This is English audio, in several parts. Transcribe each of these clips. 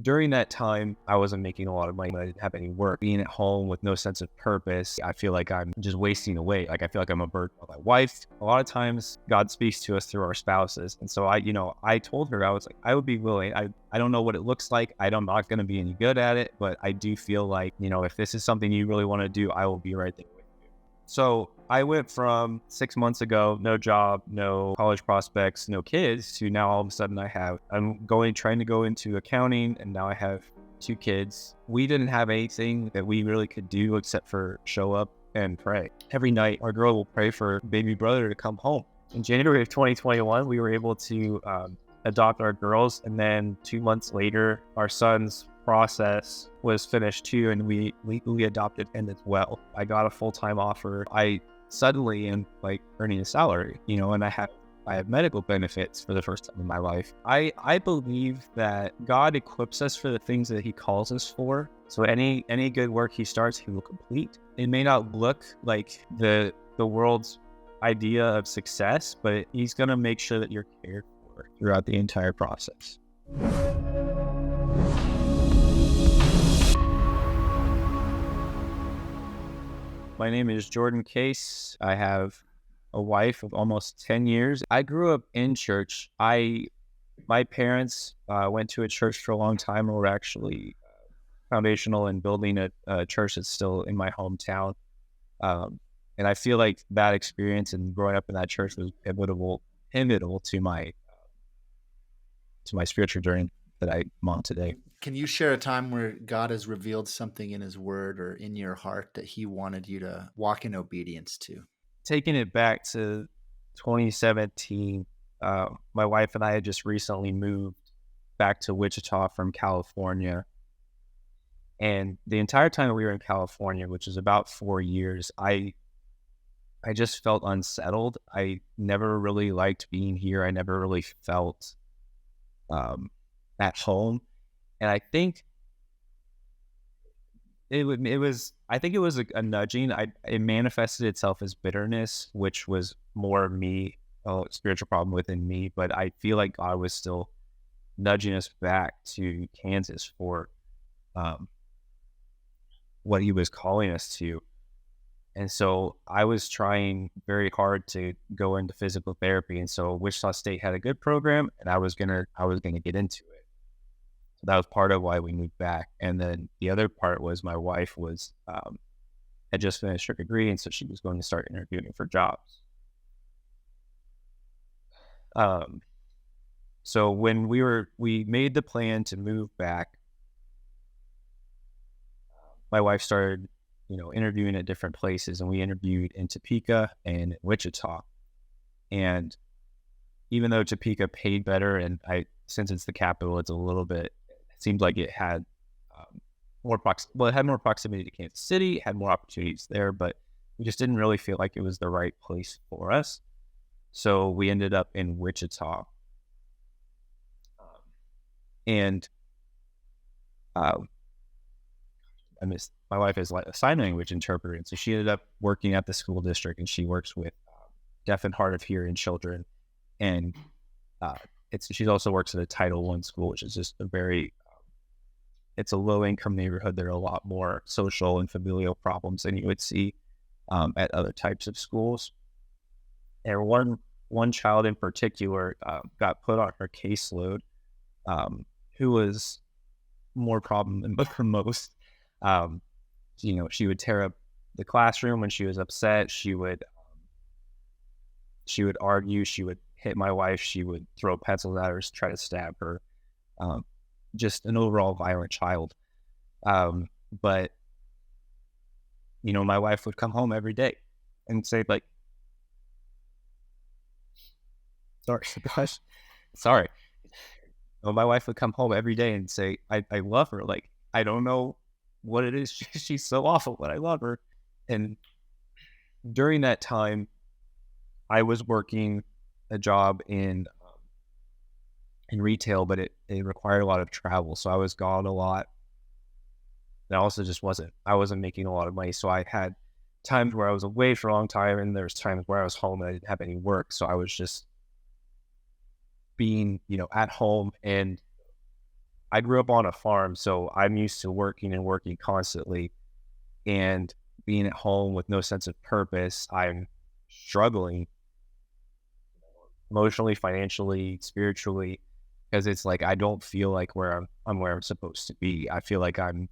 During that time, I wasn't making a lot of money. I didn't have any work. Being at home with no sense of purpose, I feel like I'm just wasting away. Like I feel like I'm a burden on my wife. A lot of times, God speaks to us through our spouses, and so I told her I was like, I would be willing. I don't know what it looks like. I'm not going to be any good at it, but I do feel like if this is something you really want to do, I will be right there with you. So I went from 6 months ago, no job, no college prospects, no kids, to now all of a sudden trying to go into accounting, and now I have two kids. We didn't have anything that we really could do except for show up and pray. Every night, our girl will pray for baby brother to come home. In January of 2021, we were able to adopt our girls, and then 2 months later, our son's process was finished too, and we legally adopted him as well. I got a full-time offer. I suddenly am like earning a salary, and I have medical benefits for the first time in my life. I believe that God equips us for the things that he calls us for. So any good work he starts, he will complete. It may not look like the world's idea of success, but he's going to make sure that you're cared for throughout the entire process. My name is Jordan Case. I have a wife of almost 10 years. I grew up in church. My parents went to a church for a long time and were actually foundational in building a church that's still in my hometown. And I feel like that experience and growing up in that church was pivotal to my spiritual journey that I'm on today. Can you share a time where God has revealed something in his word or in your heart that he wanted you to walk in obedience to? Taking it back to 2017, my wife and I had just recently moved back to Wichita from California. And the entire time we were in California, which is about 4 years, I just felt unsettled. I never really liked being here. I never really felt at home. And I think it was a nudging. It manifested itself as bitterness, which was more me, a spiritual problem within me. But I feel like God was still nudging us back to Kansas for what he was calling us to. And so I was trying very hard to go into physical therapy. And so Wichita State had a good program, and I was gonna get into it. So that was part of why we moved back. And then the other part was my wife had just finished her degree, and so she was going to start interviewing for jobs. So when we made the plan to move back, my wife started, interviewing at different places, and we interviewed in Topeka and Wichita. And even though Topeka paid better, and since it's the capital, it seemed like it had it had more proximity to Kansas City, it had more opportunities there, but we just didn't really feel like it was the right place for us. So we ended up in Wichita. And my wife is like a sign language interpreter, and so she ended up working at the school district, and she works with deaf and hard of hearing children, and she also works at a Title I school, which is just it's a low income neighborhood. There are a lot more social and familial problems than you would see at other types of schools. And one child in particular got put on her caseload, who was more problem than most. She would tear up the classroom when she was upset. She would argue. She would hit my wife. She would throw pencils at her, try to stab her. Just an overall violent child. But my wife would come home every day and say, like, sorry. Well, my wife would come home every day and say, I love her. Like, I don't know what it is. She's so awful, but I love her. And during that time, I was working a job in retail, but it required a lot of travel. So I was gone a lot. And also I wasn't making a lot of money. So I had times where I was away for a long time, and there was times where I was home and I didn't have any work. So I was just being, at home, and I grew up on a farm, so I'm used to working and working constantly and being at home with no sense of purpose. I'm struggling emotionally, financially, spiritually, because it's like I don't feel like I'm where I'm supposed to be. I feel like I'm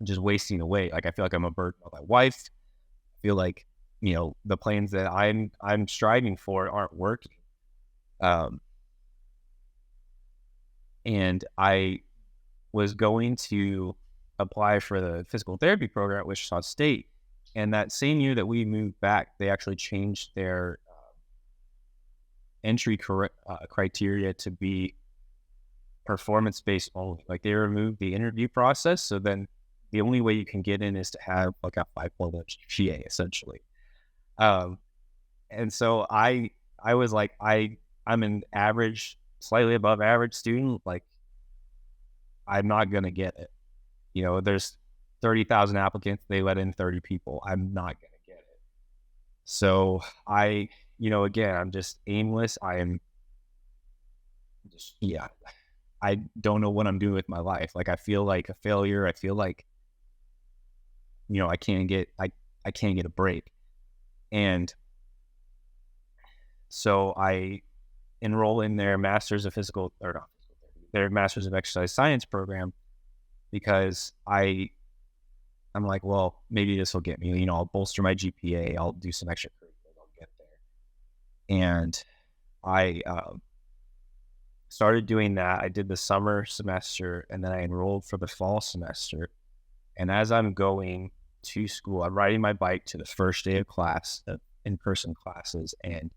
just wasting away. Like I feel like I'm a burden on my wife. I feel like, the plans that I'm striving for aren't working. Um, and I was going to apply for the physical therapy program at Wichita State. And that same year that we moved back, they actually changed their entry criteria to be performance based only. Like they removed the interview process. So then the only way you can get in is to have like a 5.0 GPA essentially. Um, and so I was like, I'm an average, slightly above average student. Like I'm not going to get it. There's 30,000 applicants. They let in 30 people. I'm not going to get it. So again, I'm just aimless. I am just, yeah, I don't know what I'm doing with my life. Like I feel like a failure. I feel like, I can't get a break. And so I enroll in their Masters of Physical, or not, their Masters of Exercise Science program because I'm like, well, maybe this will get me, I'll bolster my GPA. I'll do some extracurriculars. I'll get there. And I started doing that. I did the summer semester and then I enrolled for the fall semester. And as I'm going to school, I'm riding my bike to the first day of class, in-person classes. And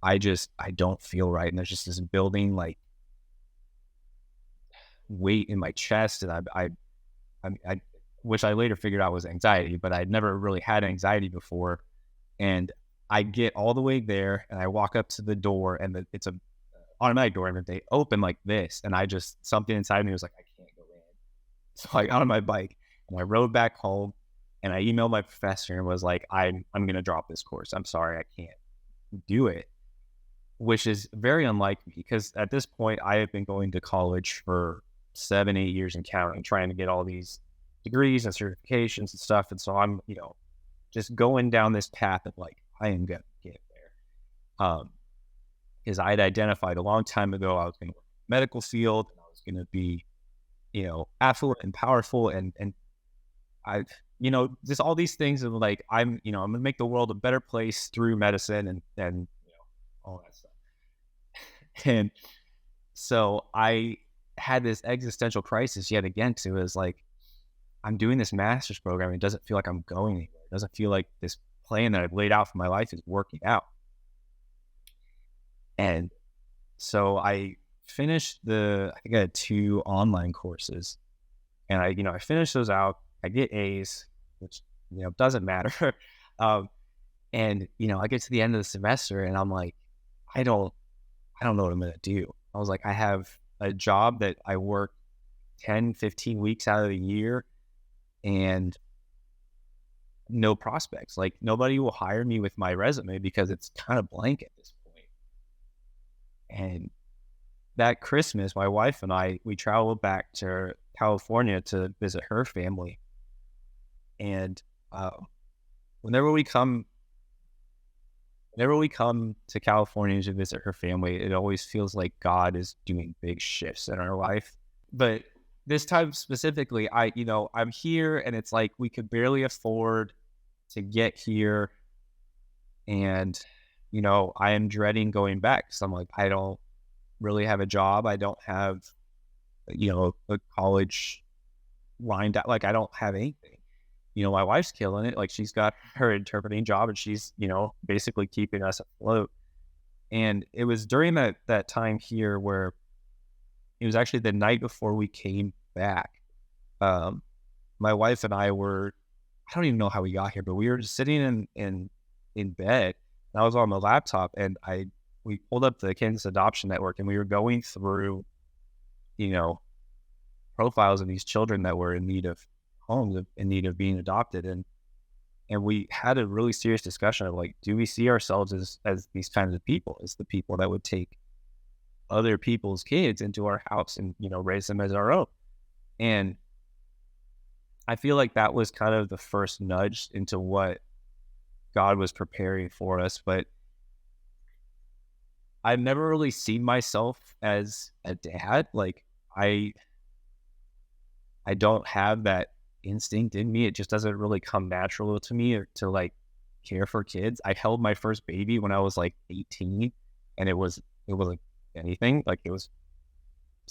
I don't feel right. And there's just this building like weight in my chest. And I which I later figured out was anxiety, but I'd never really had anxiety before. And I get all the way there and I walk up to the door and it's a automatic door and they open like this. And something inside me was like, I can't go in. So I got on my bike and I rode back home and I emailed my professor and was like, I'm going to drop this course. I'm sorry, I can't do it, which is very unlike me because at this point I have been going to college for 7-8 years and counting, trying to get all these degrees and certifications and stuff. And so I'm, just going down this path of like, I am going to get there. Because I had identified a long time ago, I was going to work in the medical field and I was going to be, affluent and powerful. And I, just all these things of like, I'm going to make the world a better place through medicine and all that stuff. And so I had this existential crisis yet again, because it was like, I'm doing this master's program. It doesn't feel like I'm going anywhere. It doesn't feel like this plan that I've laid out for my life is working out. And so I finished I think I had 2 online courses and I finished those out. I get A's, which, doesn't matter. And, I get to the end of the semester and I'm like, I don't know what I'm going to do. I was like, I have a job that I work 10, 15 weeks out of the year and no prospects. Like nobody will hire me with my resume because it's kind of blank at this point. And that Christmas, my wife and we traveled back to California to visit her family. And whenever we come to California to visit her family, it always feels like God is doing big shifts in our life. But this time specifically, I'm here and it's like we could barely afford to get here. And, I am dreading going back. So I'm like, I don't really have a job. I don't have, a college lined out. Like I don't have anything. My wife's killing it. Like she's got her interpreting job and she's, basically keeping us afloat. And it was during that time here where it was actually the night before we came back. My wife and I I don't even know how we got here, but we were just sitting in bed. And I was on the laptop and we pulled up the Kansas Adoption Network and we were going through, profiles of these children that were in need of homes, in need of being adopted. And we had a really serious discussion of like, do we see ourselves as these kinds of people, as the people that would take other people's kids into our house and, raise them as our own. And I feel like that was kind of the first nudge into what God was preparing for us. But I've never really seen myself as a dad. Like I I don't have that instinct in me. It just doesn't really come natural to me to like care for kids. I held my first baby when I was like 18, and it wasn't anything. Like it was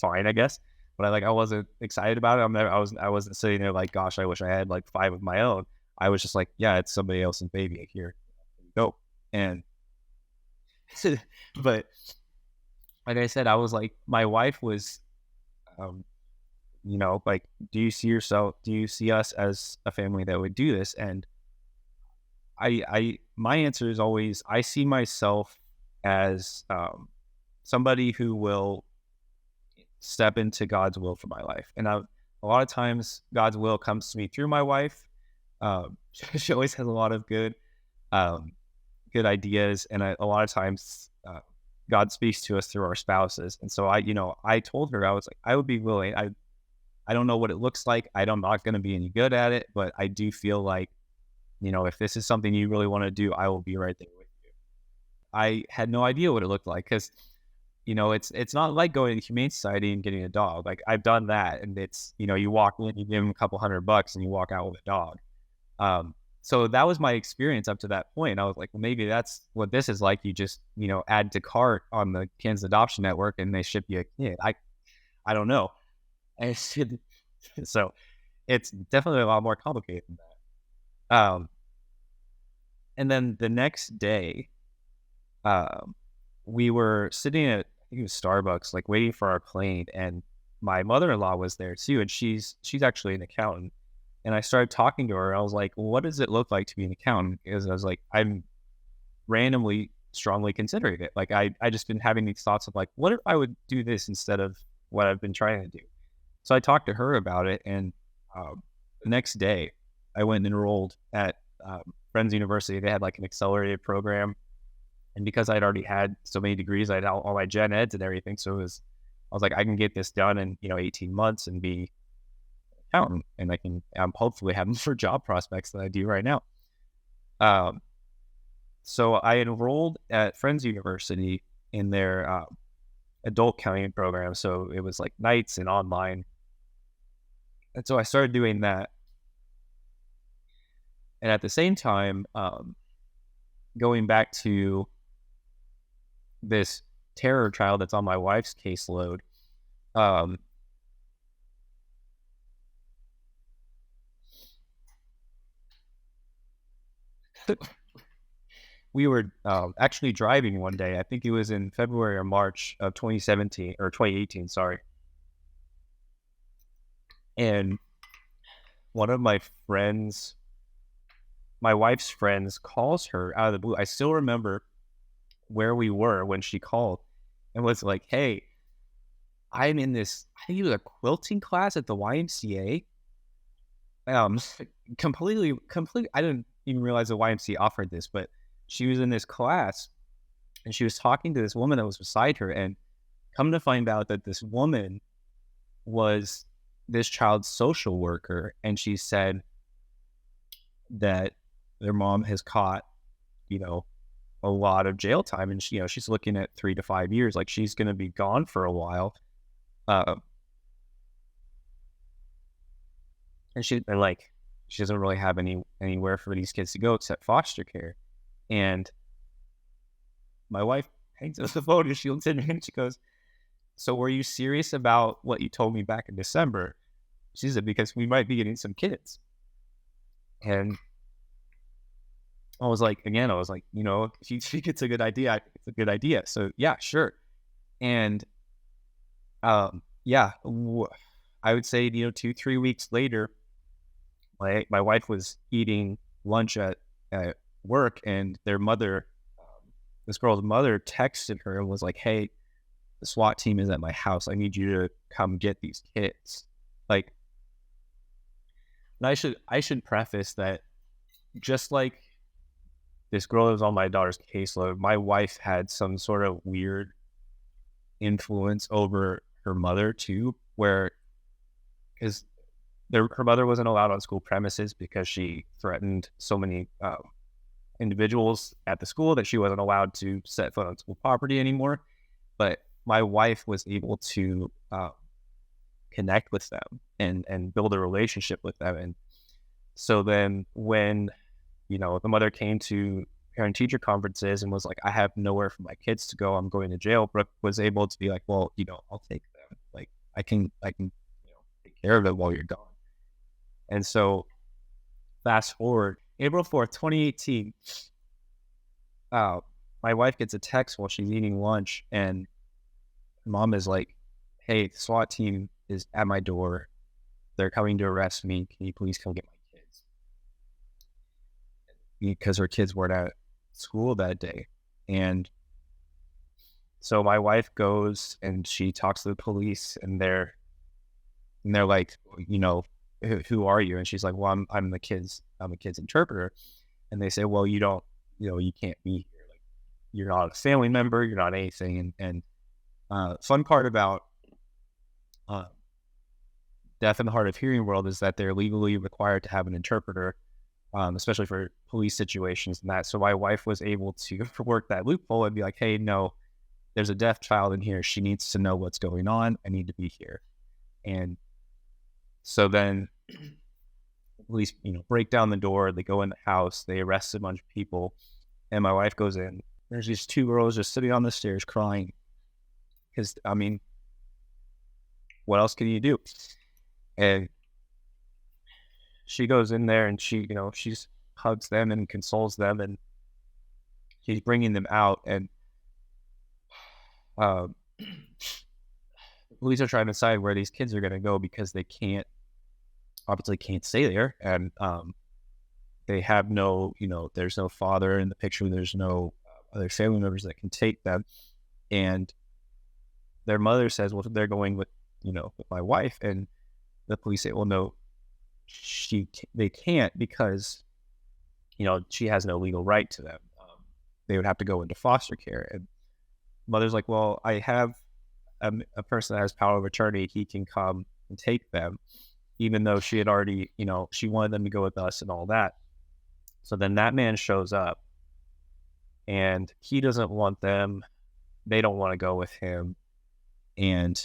fine, I guess. But I wasn't excited about it. I wasn't sitting there like, gosh, I wish I had like 5 of my own. I was just like, yeah, it's somebody else's baby. Here you go. And but like I said, I was like, my wife was, um, like, do you see us as a family that would do this? And my answer is always, I see myself as somebody who will step into God's will for my life. And a lot of times God's will comes to me through my wife. She always has a lot of um, good ideas. And a lot of times God speaks to us through our spouses. And so I told her, I was like, I would be willing. I don't know what it looks like. I'm not going to be any good at it, but I do feel like, if this is something you really want to do, I will be right there with you. I had no idea what it looked like because, it's not like going to the Humane Society and getting a dog. Like I've done that, and it's, you walk in, you give them a couple $100 and you walk out with a dog. So that was my experience up to that point. I was like, well, maybe that's what this is like. You just, add to cart on the Kansas Adoption Network and they ship you a kid. I don't know. So it's definitely a lot more complicated than that. And then the next day, we were sitting at, I think it was Starbucks, like waiting for our plane, and my mother-in-law was there too, and she's actually an accountant. And I started talking to her. I was like, well, what does it look like to be an accountant? Because I was like, I'm randomly strongly considering it. Like I just been having these thoughts of like, what if I would do this instead of what I've been trying to do? So I talked to her about it, and the next day I went and enrolled at Friends University. They had like an accelerated program, and because I'd already had so many degrees, I had all my gen eds and everything. So I was like, I can get this done in 18 months and be an accountant, and I can hopefully have more job prospects than I do right now. So I enrolled at Friends University in their adult accounting program. So it was like nights and online. And so I started doing that. And at the same time, going back to this terror child that's on my wife's caseload, we were actually driving one day. I think it was in February or March of 2017 or 2018, sorry. And one of my friends, my wife's friends, calls her out of the blue. I still remember where we were when she called and was like, hey, I'm in this, I think it was a quilting class at the YMCA. Completely, I didn't even realize the YMCA offered this, but she was in this class and she was talking to this woman that was beside her, and come to find out that this woman was this child's social worker. And she said that their mom has caught, a lot of jail time, and she's looking at 3 to 5 years. Like she's going to be gone for a while. And she doesn't really have anywhere for these kids to go except foster care. And my wife hangs up the phone and she looks at me and she goes, so were you serious about what you told me back in December? She said, because we might be getting some kids. And I was like, if you think it's a good idea, I think it's a good idea. So yeah, sure. And I would say, 2-3 weeks later, my wife was eating lunch at work, and their mother, this girl's mother, texted her and was like, hey, the SWAT team is at my house. I need you to come get these kids. Like, and I should preface that just like this girl that was on my daughter's caseload, my wife had some sort of weird influence over her mother too, where because her mother wasn't allowed on school premises because she threatened so many individuals at the school that she wasn't allowed to set foot on school property anymore. But my wife was able to connect with them and build a relationship with them. And so then when, the mother came to parent teacher conferences and was like, I have nowhere for my kids to go, I'm going to jail, Brooke was able to be like, well, I'll take them. Like I can take care of them while you're gone. And so fast forward, April 4th, 2018, my wife gets a text while she's eating lunch, and mom is like, hey, the SWAT team is at my door. They're coming to arrest me. Can you please come get my kids? Because her kids weren't at school that day. And so my wife goes and she talks to the police, and they're like, who are you? And she's like, well, I'm a kid's interpreter. And they say, well, you don't, you can't be here. Like, you're not a family member. You're not anything. And fun part about deaf and hard of hearing world is that they're legally required to have an interpreter, especially for police situations and that. So my wife was able to work that loophole and be like, hey, no, there's a deaf child in here. She needs to know what's going on. I need to be here. And so then police, break down the door. They go in the house. They arrest a bunch of people. And my wife goes in. There's these two girls just sitting on the stairs crying. Because, what else can you do? And she goes in there and she hugs them and consoles them, and she's bringing them out. And the police are trying to decide where these kids are going to go because they obviously can't stay there. And they have no, there's no father in the picture. There's no other family members that can take them. And their mother says, well, they're going with my wife. And the police say, well, no, they can't because, she has no legal right to them. They would have to go into foster care. And mother's like, well, I have a person that has power of attorney. He can come and take them, even though she had already, she wanted them to go with us and all that. So then that man shows up and he doesn't want them. They don't want to go with him. And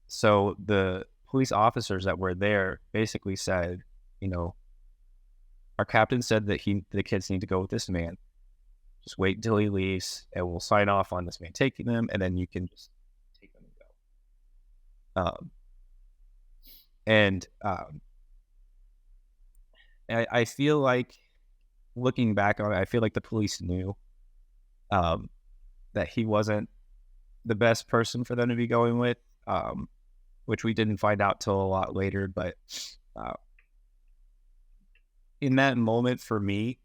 so the police officers that were there basically said, our captain said that the kids need to go with this man. Just wait until he leaves and we'll sign off on this man taking them, and then you can just take them and go. I feel like, looking back on it, I feel like the police knew that he wasn't the best person for them to be going with, which we didn't find out till a lot later. But in that moment for me,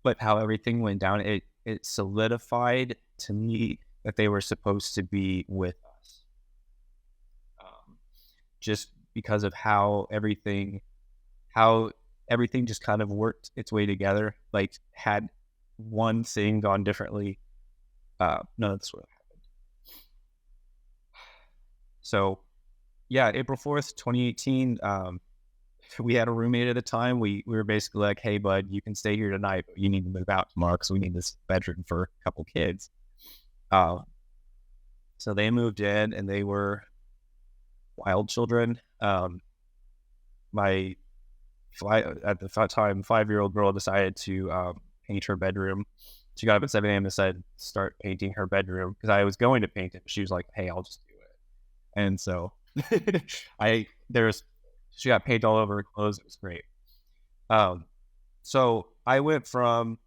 but how everything went down, it solidified to me that they were supposed to be with us, just because of how everything just kind of worked its way together. Like, had one thing gone differently, none of this would have happened. So yeah, April 4th, 2018, we had a roommate at the time. We were basically like, hey, bud, you can stay here tonight, but you need to move out tomorrow because we need this bedroom for a couple kids. So they moved in, and they were wild children. At the time, 5-year-old girl decided to paint her bedroom. She got up at 7 a.m. and said, start painting her bedroom, because I was going to paint it. She was like, hey, I'll just do it. And so she got paint all over her clothes. It was great. So I went from,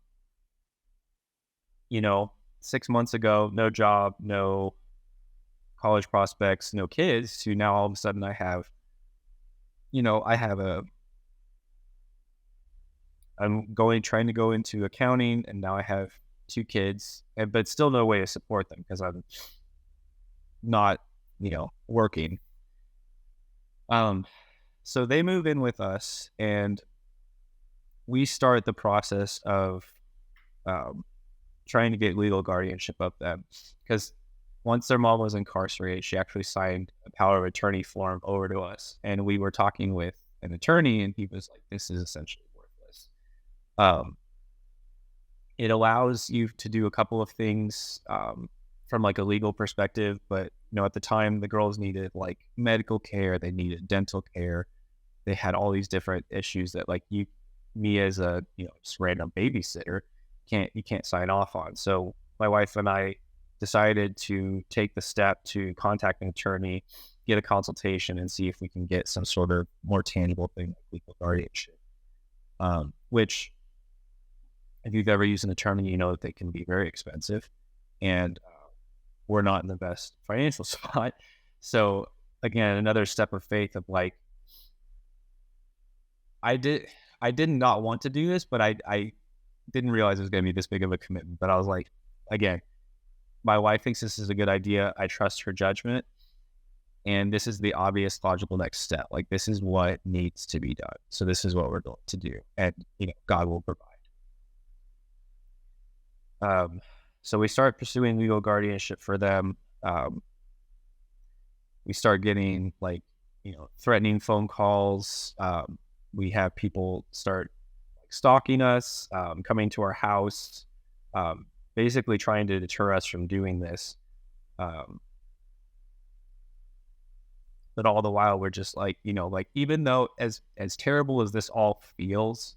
6 months ago, no job, no college prospects, no kids, to now all of a sudden I have, I'm trying to go into accounting, and now I have 2 kids, but still no way to support them because I'm not, working. So they move in with us, and we start the process of trying to get legal guardianship of them, because once their mom was incarcerated, she actually signed a power of attorney form over to us, and we were talking with an attorney, and he was like, "This is essentially worthless." Um, it allows you to do a couple of things from like a legal perspective, but at the time the girls needed like medical care, they needed dental care, they had all these different issues that like me as a just random babysitter can't sign off on. So my wife and I decided to take the step to contact an attorney, get a consultation, and see if we can get some sort of more tangible thing like legal guardianship. Which, if you've ever used an attorney, you know that they can be very expensive, and we're not in the best financial spot. So again, another step of faith of like, I did not want to do this, but I didn't realize it was going to be this big of a commitment. But I was like, again, my wife thinks this is a good idea. I trust her judgment. And this is the obvious logical next step. Like, this is what needs to be done. So this is what we're going to do. And, God will provide. So we start pursuing legal guardianship for them. We start getting like, threatening phone calls. We have people start stalking us, coming to our house, basically trying to deter us from doing this. But all the while we're just like, like, even though as terrible as this all feels,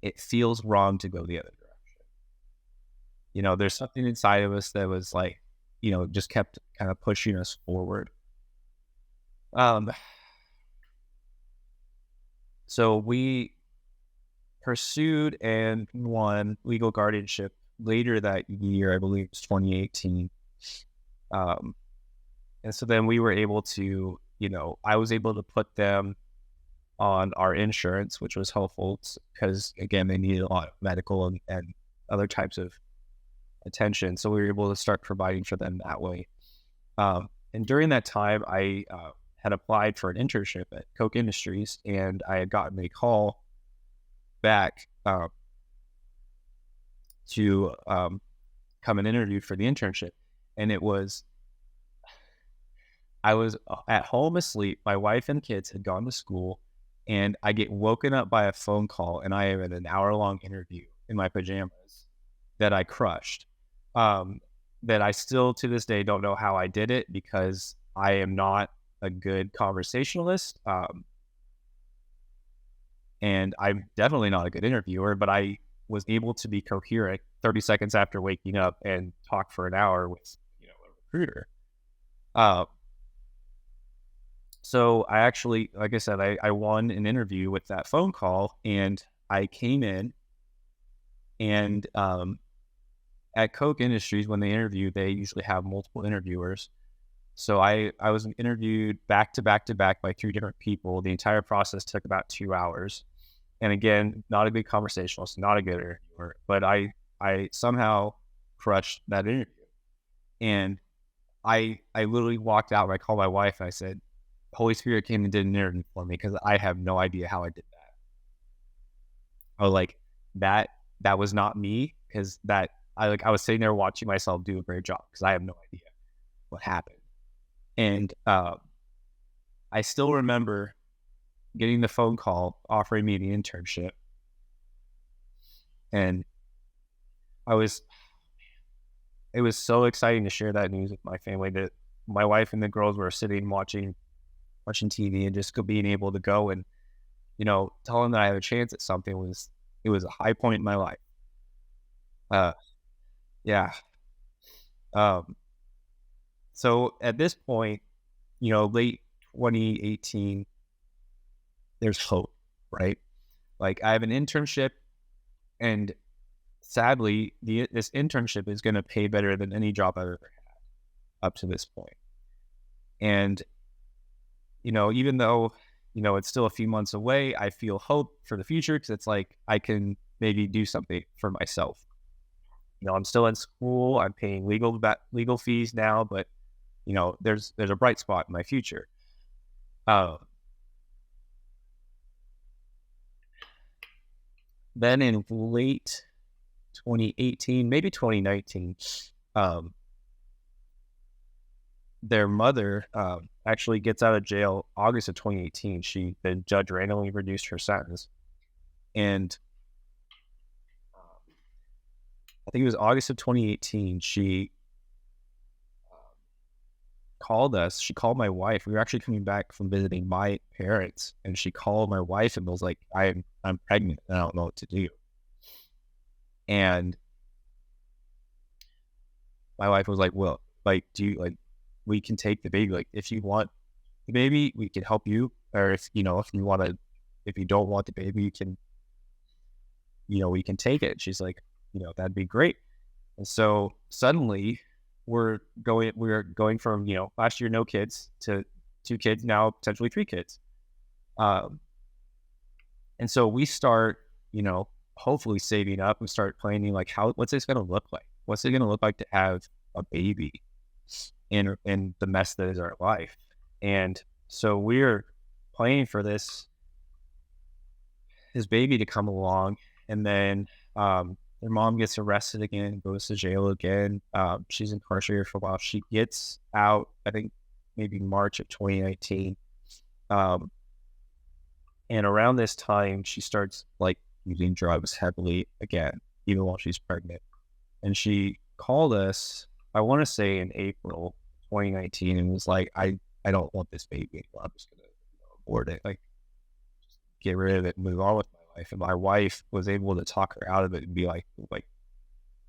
it feels wrong to go the other direction. There's something inside of us that was like, just kept kind of pushing us forward. So we pursued and won legal guardianship later that year. I believe it was 2018. And so then we were able to, I was able to put them on our insurance, which was helpful because, again, they needed a lot of medical and other types of attention. So we were able to start providing for them that way. And during that time, I had applied for an internship at Coke Industries, and I had gotten a call back to come and interview for the internship. And I was at home asleep. My wife and kids had gone to school, and I get woken up by a phone call, and I am in an hour-long interview in my pajamas that I crushed. That I still, to this day, don't know how I did it, because I am not a good conversationalist. And I'm definitely not a good interviewer, but I was able to be coherent 30 seconds after waking up and talk for an hour with, a recruiter. So I actually, like I said, I won an interview with that phone call, and I came in, and at Coke Industries, when they interview, they usually have multiple interviewers. So I was interviewed back to back to back by 3 different people. The entire process took about 2 hours. And again, not a good conversationalist, not a good interviewer, but I somehow crushed that interview. And I literally walked out, and I called my wife, and I said, Holy Spirit came and did an interview for me, because I have no idea how I did that. I was like, that was not me, because I was sitting there watching myself do a great job, because I have no idea what happened. And I still remember getting the phone call offering me the internship. And it was so exciting to share that news with my family, that my wife and the girls were sitting watching TV, and just being able to go and, tell them that I have a chance at something was a high point in my life. Yeah. So at this point, late 2018, there's hope, right? Like, I have an internship, and sadly, this internship is going to pay better than any job I've ever had up to this point. And, even though, it's still a few months away, I feel hope for the future, because it's like I can maybe do something for myself. I'm still in school. I'm paying legal fees now, but, there's a bright spot in my future. Then in late 2018, maybe 2019. Um, their mother actually gets out of jail August of 2018. The judge randomly reduced her sentence, and I think it was August of 2018. She called us. She called my wife. We were actually coming back from visiting my parents, and she called my wife and was like, I'm pregnant and I don't know what to do." And my wife was like, "Well, like, do you like, we can take the baby. Like, if you want the baby, we can help you. Or if if you want to, if you don't want the baby, you can, we can take it." She's like, "That'd be great." And so suddenly we're going from, last year, no kids, to 2 kids, now potentially 3 kids. Um, and so we start, hopefully saving up and start planning, like, what's this going to look like? What's it going to look like to have a baby in the mess that is our life? And so we're planning for his baby to come along, and then their mom gets arrested again, goes to jail again. She's incarcerated for a while. She gets out, I think, maybe March of 2019. And around this time, she starts like using drugs heavily again, even while she's pregnant. And she called us, I want to say in April 2019, and was like, I don't want this baby anymore. I'm just going to abort it. Like, get rid of it and move on with my life. And my wife was able to talk her out of it and be like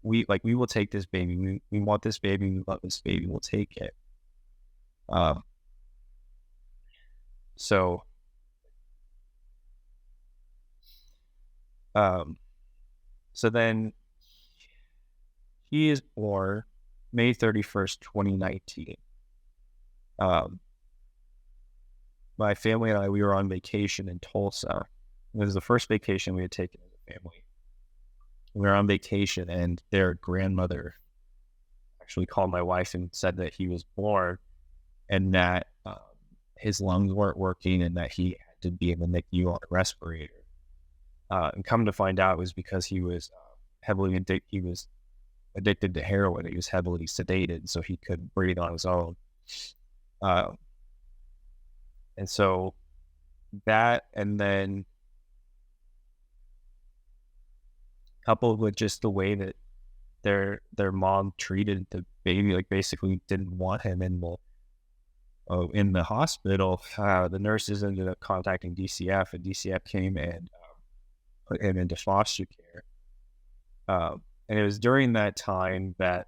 we will take this baby. We want this baby. We love this baby. We'll take it. Um, so, um, so then he is born May 31st, 2019. My family and I, we were on vacation in Tulsa. It was the first vacation we had taken as a family. We were on vacation, and their grandmother actually called my wife and said that he was born, and that his lungs weren't working, and that he had to be in the NICU on a respirator. And come to find out, it was because he was he was addicted to heroin. He was heavily sedated, so he couldn't breathe on his own. And so that, and then coupled with just the way that their mom treated the baby, like basically didn't want him in the hospital. The nurses ended up contacting DCF, and DCF came and put him into foster care. And it was during that time that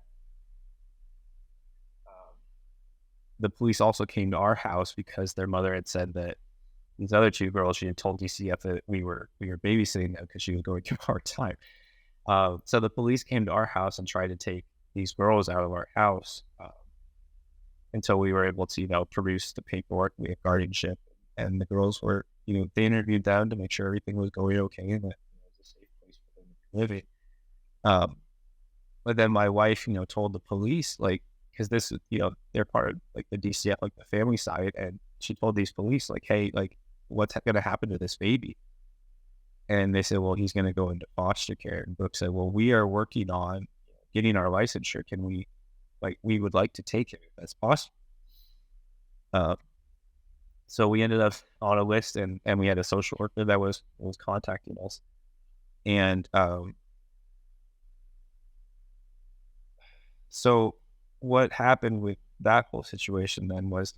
the police also came to our house, because their mother had said that these other 2 girls, she had told DCF that we were babysitting them because she was going through a hard time. So the police came to our house and tried to take these girls out of our house until we were able to, produce the paperwork. We had guardianship, and the girls were, they interviewed them to make sure everything was going okay and that it was a safe place for them to live in. But then my wife, told the police, like, because this is, they're part of like the DCF, like the family side, and she told these police, like, hey, like, what's going to happen to this baby? And they said, well, he's going to go into foster care. And Brooke said, well, we are working on getting our licensure. Can we, we would like to take him if that's possible. So we ended up on a list, and we had a social worker that was contacting us. And so what happened with that whole situation then was,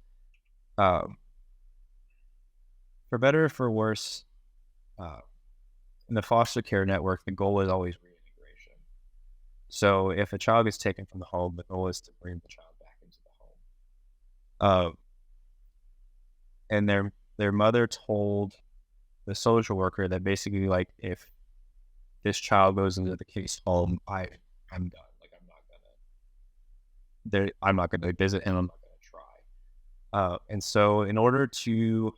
for better or for worse, in the foster care network, the goal is always reintegration. So if a child is taken from the home, the goal is to bring the child back into the home. And their mother told the social worker that basically, like, if this child goes into the case home, I'm done. Like, I'm not gonna visit him. I'm not gonna try. And so in order to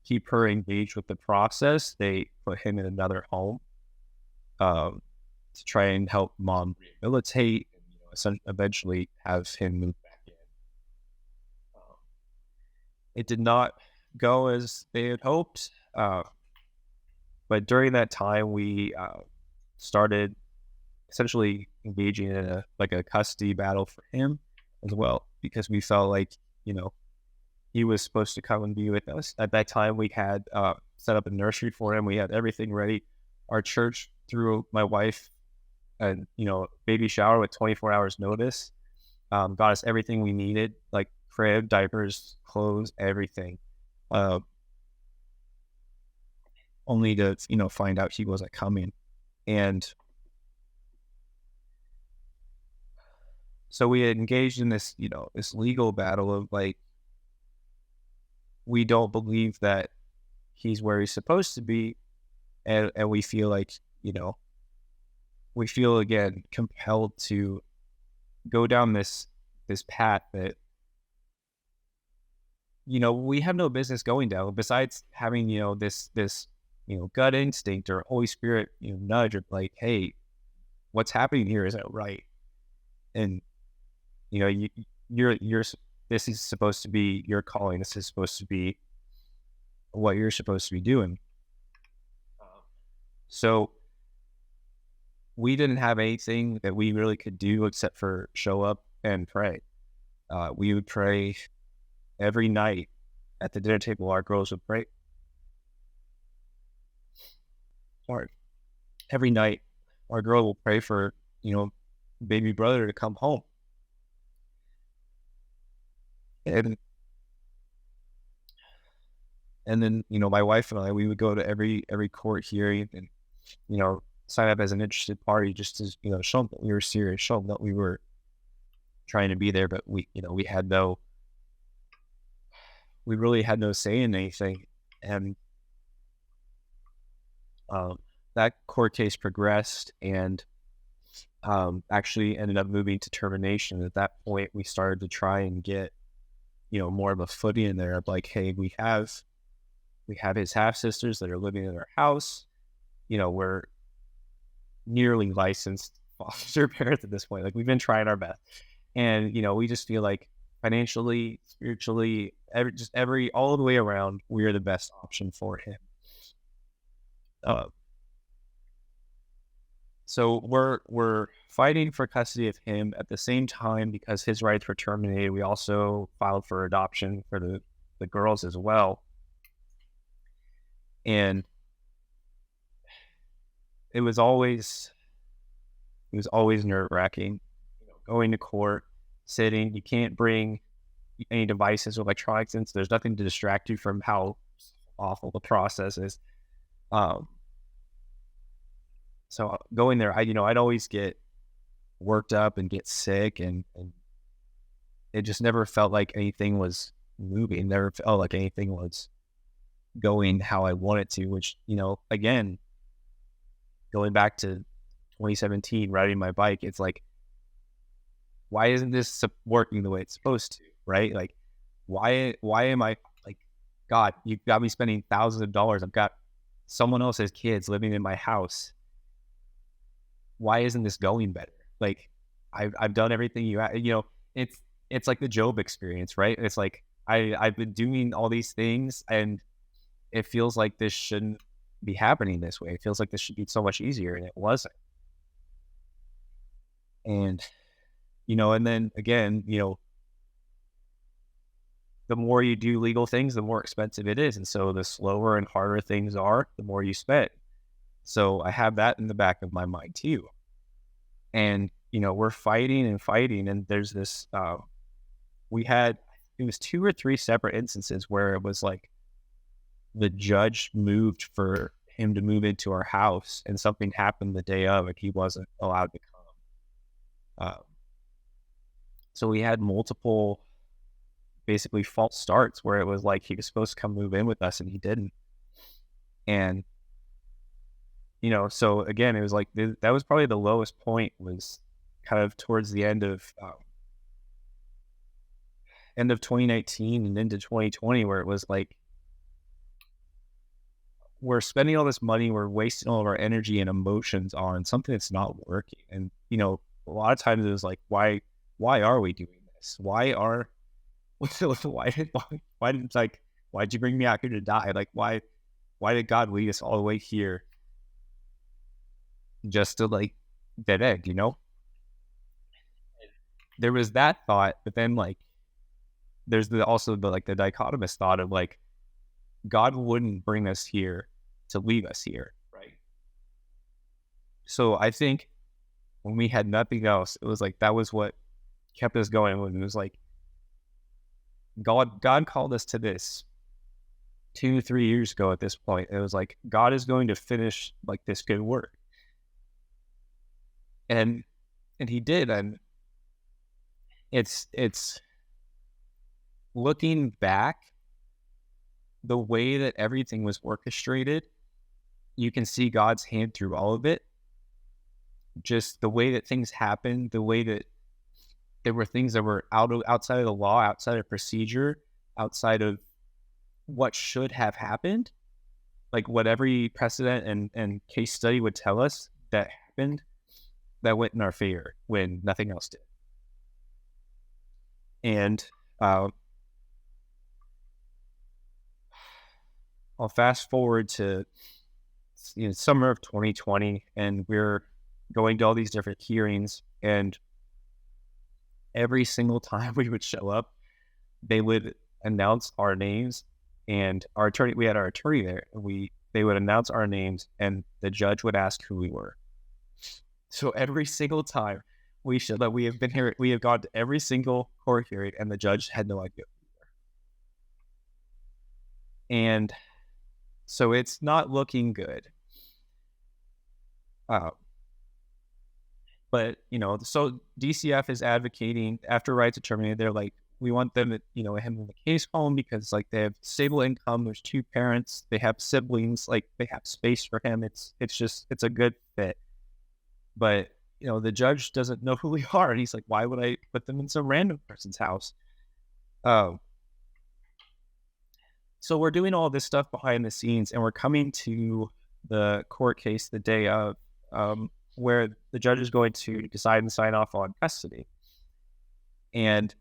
keep her engaged with the process, they put him in another home to try and help mom rehabilitate, and eventually have him move back in. It did not go as they had hoped, but during that time, we started essentially engaging in a custody battle for him as well, because we felt like, you know, he was supposed to come and be with us. At that time, we had set up a nursery for him. We had everything ready. Our church threw my wife a, baby shower with 24 hours notice. Got us everything we needed, like crib, diapers, clothes, everything. Only to, find out he wasn't coming. And so we had engaged in this, this legal battle of like, we don't believe that he's where he's supposed to be. And we feel like, we feel again compelled to go down this path that, we have no business going down, besides having, this gut instinct or Holy Spirit, nudge of like, hey, what's happening here isn't right. And, you're this is supposed to be your calling. This is supposed to be what you're supposed to be doing. So we didn't have anything that we really could do except for show up and pray. We would pray every night at the dinner table. Our girls would pray. Sorry. Every night, our girl will pray for, baby brother to come home. And then, my wife and I, we would go to every court hearing and, sign up as an interested party just to, show them that we were serious, show them that we were trying to be there. But we really had no say in anything. And that court case progressed and actually ended up moving to termination. At that point, we started to try and get, more of a footing in there of like, hey, we have his half sisters that are living in our house. We're nearly licensed foster parents at this point. Like, we've been trying our best, and we just feel like financially, spiritually, all the way around, we are the best option for him. So we're fighting for custody of him. At the same time, because his rights were terminated, we also filed for adoption for the girls as well. And it was always nerve-wracking, going to court, sitting. You can't bring any devices or electronics in, so there's nothing to distract you from how awful the process is. So going there, I'd always get worked up and get sick, and it just never felt like anything was moving. Never felt like anything was going how I wanted to, which, again, going back to 2017, riding my bike, it's like, why isn't this working the way it's supposed to, right? Like, why am I, like, God, you've got me spending thousands of dollars. I've got someone else's kids living in my house. Why isn't this going better? Like, I've done everything it's like the Job experience, right? It's like, I've been doing all these things, and it feels like this shouldn't be happening this way. It feels like this should be so much easier, and it wasn't. And, and then again, the more you do legal things, the more expensive it is. And so the slower and harder things are, the more you spend. So I have that in the back of my mind too. And, we're fighting, and there's this, it was 2 or 3 separate instances where it was like the judge moved for him to move into our house, and something happened the day of, and he wasn't allowed to come. So we had multiple basically false starts where it was like he was supposed to come move in with us and he didn't. And, so again, it was like, that was probably the lowest point, was kind of towards the end of 2019 and into 2020, where it was like, we're spending all this money, we're wasting all of our energy and emotions on something that's not working. And, a lot of times it was like, why are we doing this? Why'd you bring me out here to die? Like, why did God lead us all the way here just to, like, dead end, you know? There was that thought, but then like there's also the like the dichotomous thought of like God wouldn't bring us here to leave us here, right? So I think when we had nothing else, it was like that was what kept us going. When it was like God called us to this 2-3 years ago at this point. It was like God is going to finish like this good work. And he did. And it's looking back, the way that everything was orchestrated, you can see God's hand through all of it. Just the way that things happened, the way that there were things that were outside of the law, outside of procedure, outside of what should have happened, like what every precedent and case study would tell us that happened, that went in our favor when nothing else did. And I'll fast forward to summer of 2020, and we're going to all these different hearings, and every single time we would show up, they would announce our names, and we had our attorney there, and they would announce our names, and the judge would ask who we were. So every single time we showed up, we have been here, we have gone to every single court hearing, and the judge had no idea who we were. And so it's not looking good. But, so DCF is advocating after rights are terminated. They're like, we want them to, handle the case home because like they have stable income. There's 2 parents. They have siblings. Like they have space for him. It's a good fit. But, the judge doesn't know who we are. And he's like, why would I put them in some random person's house? So we're doing all this stuff behind the scenes, and we're coming to the court case the day of, where the judge is going to decide and sign off on custody. And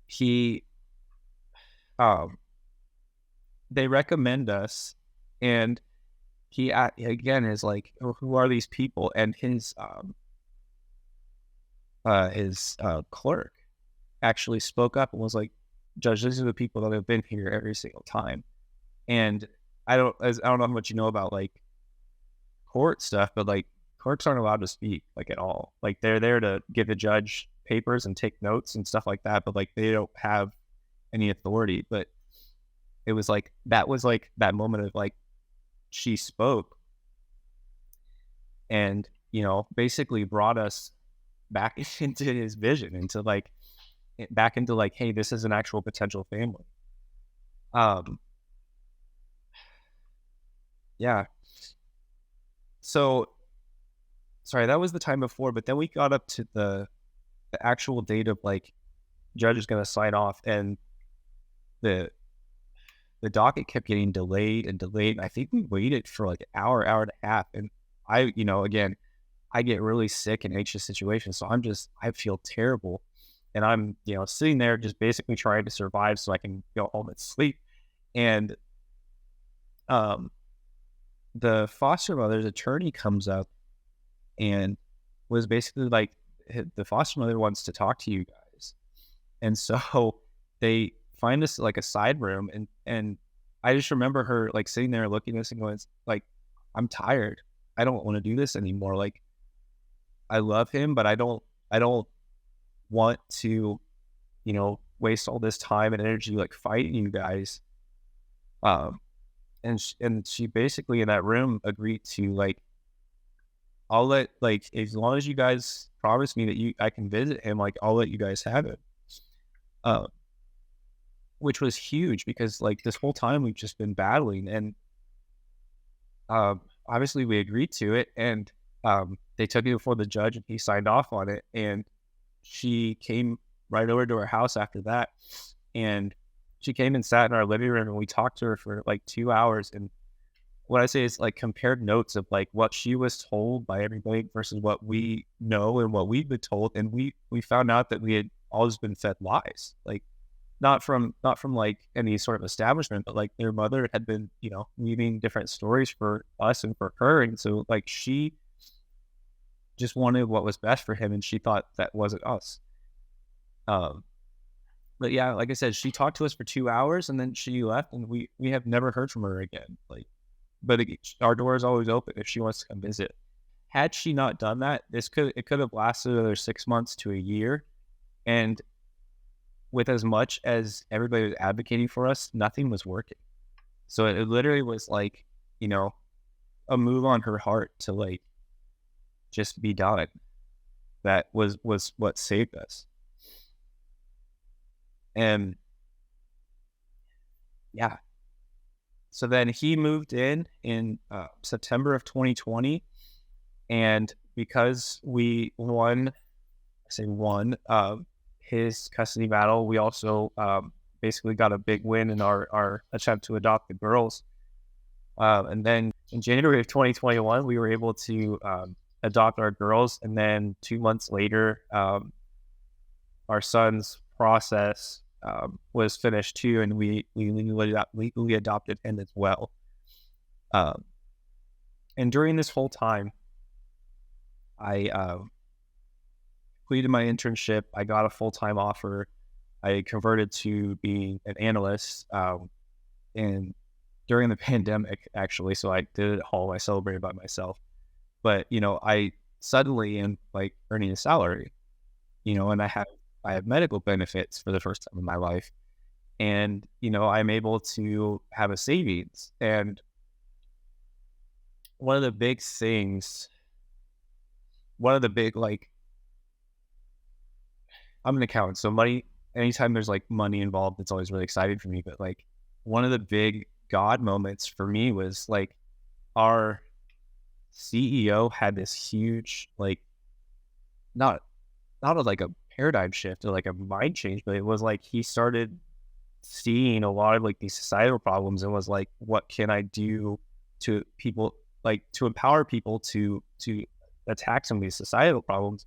they recommend us, and he again is like, who are these people? And his clerk actually spoke up and was like, Judge, these are the people that have been here every single time. And I don't know how much you know about like court stuff, but like clerks aren't allowed to speak like at all. Like they're there to give the judge papers and take notes and stuff like that, but like they don't have any authority. But it was like that moment of like she spoke and basically brought us back into his vision, back into like, hey, this is an actual potential family. Yeah. So, sorry, that was the time before, but then we got up to the actual date of like, judge is going to sign off, and the docket kept getting delayed and delayed. I think we waited for like an hour and a half. And I, again, I get really sick in anxious situations. So I feel terrible. And I'm, sitting there just basically trying to survive so I can go home and sleep. And the foster mother's attorney comes up and was basically like, the foster mother wants to talk to you guys. And so they find us like a side room, and I just remember her like sitting there looking at us and going like, I'm tired. I don't want to do this anymore. Like, I love him, but I don't want to, waste all this time and energy like fighting you guys. And she basically in that room agreed to like, I'll let, like, as long as you guys promise me that I can visit him, like I'll let you guys have it. Which was huge because like this whole time we've just been battling, and obviously we agreed to it, and they took it before the judge and he signed off on it, and she came right over to our house after that, and she came and sat in our living room, and we talked to her for like 2 hours. And what I say is like compared notes of like what she was told by everybody versus what we know and what we've been told. And we found out that we had always been fed lies, like not from like any sort of establishment, but like their mother had been, weaving different stories for us and for her. And so like she just wanted what was best for him, and she thought that wasn't us. Um, but yeah, like I said, she talked to us for 2 hours and then she left, and we have never heard from her again. Like, but our door is always open if she wants to come visit. Had she not done that, it could have lasted another 6 months to a year, and with as much as everybody was advocating for us, nothing was working. So it literally was like, you know, a move on her heart to like just be done. That was what saved us. And yeah, so then he moved in September of 2020, and because we won, I say won, his custody battle, we also basically got a big win in our attempt to adopt the girls. And then in January of 2021, we were able to adopt our girls. And then 2 months later, our son's process was finished too, and we legally adopted him as well. And during this whole time, I completed my internship. I got a full-time offer. I converted to being an analyst, and during the pandemic, actually. So I did it at home. I celebrated by myself. But, I suddenly am like earning a salary, and I have medical benefits for the first time in my life. And, I'm able to have a savings. And one of the big things, like, I'm an accountant, so money, anytime there's like money involved, it's always really exciting for me. But like one of the big God moments for me was like our CEO had this huge, like, not like a paradigm shift or like a mind change, but it was like he started seeing a lot of like these societal problems and was like, what can I do to people, like to empower people to attack some of these societal problems?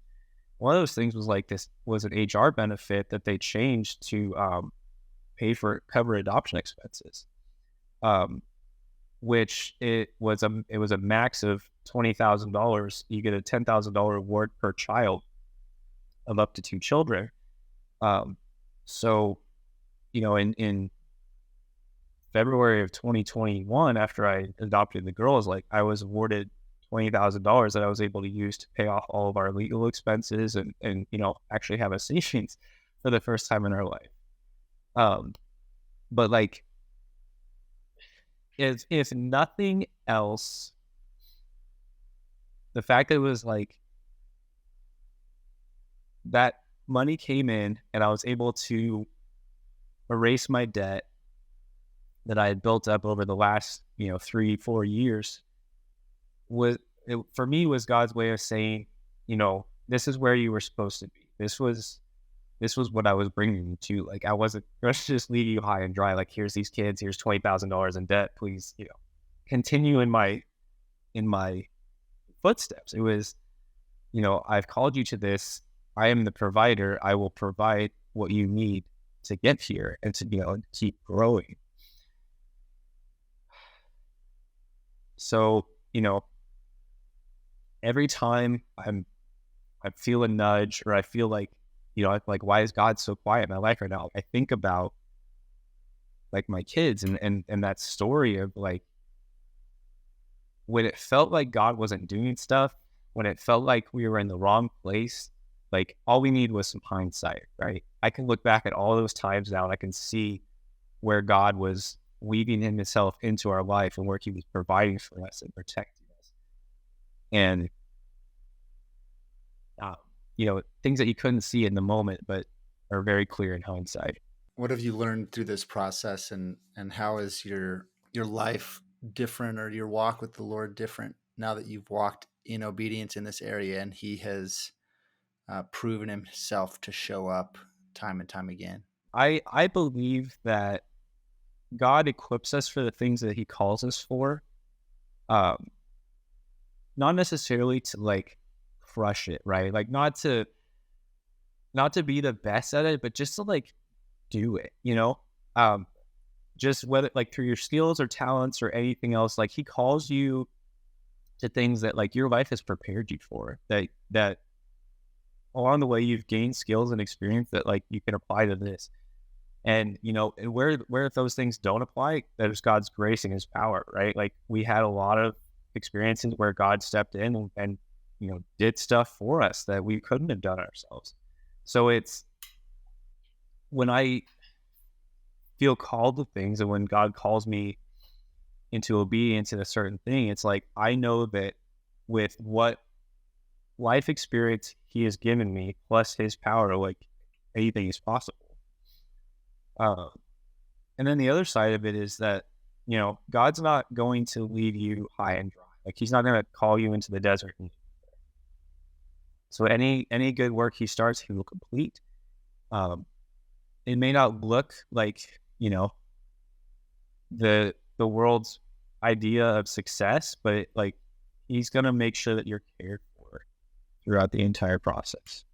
One of those things was like, this was an HR benefit that they changed to cover adoption expenses, which it was a max of $20,000. You get a $10,000 reward per child of up to 2 children. So, in February of 2021, after I adopted the girls, like I was awarded $20,000 that I was able to use to pay off all of our legal expenses and actually have a savings for the first time in our life. But like, if nothing else, the fact that it was like that money came in and I was able to erase my debt that I had built up over the last 3-4 years, for me was God's way of saying, this is where you were supposed to be. This was what I was bringing you to. Like, I wasn't just leaving you high and dry. Like, here's these kids, here's $20,000 in debt. Please, continue in my footsteps. It was, I've called you to this. I am the provider. I will provide what you need to get here and to, keep growing. So, every time I feel a nudge, or I feel like, like, why is God so quiet in my life right now? I think about like my kids and that story of like, when it felt like God wasn't doing stuff, when it felt like we were in the wrong place, like all we need was some hindsight, right? I can look back at all those times now and I can see where God was weaving himself into our life and where he was providing for us and protecting us. And, things that you couldn't see in the moment, but are very clear in hindsight. What have you learned through this process, and how is your life different, or your walk with the Lord different now that you've walked in obedience in this area and he has proven himself to show up time and time again? I believe that God equips us for the things that he calls us for, not necessarily to like crush it, right? Like not to be the best at it, but just to like do it, just whether like through your skills or talents or anything else. Like he calls you to things that like your life has prepared you for, that along the way you've gained skills and experience that like you can apply to this. And and where those things don't apply, there's God's grace and his power, right? Like we had a lot of experiences where God stepped in and did stuff for us that we couldn't have done ourselves. So it's when I feel called to things, and when God calls me into obedience in a certain thing, it's like I know that with what life experience he has given me plus his power, like anything is possible. uh, and then the other side of it is that God's not going to leave you high and dry. Like he's not going to call you into the desert. So any good work he starts, he will complete. um, it may not look like the world's idea of success, but like he's going to make sure that you're cared for throughout the entire process.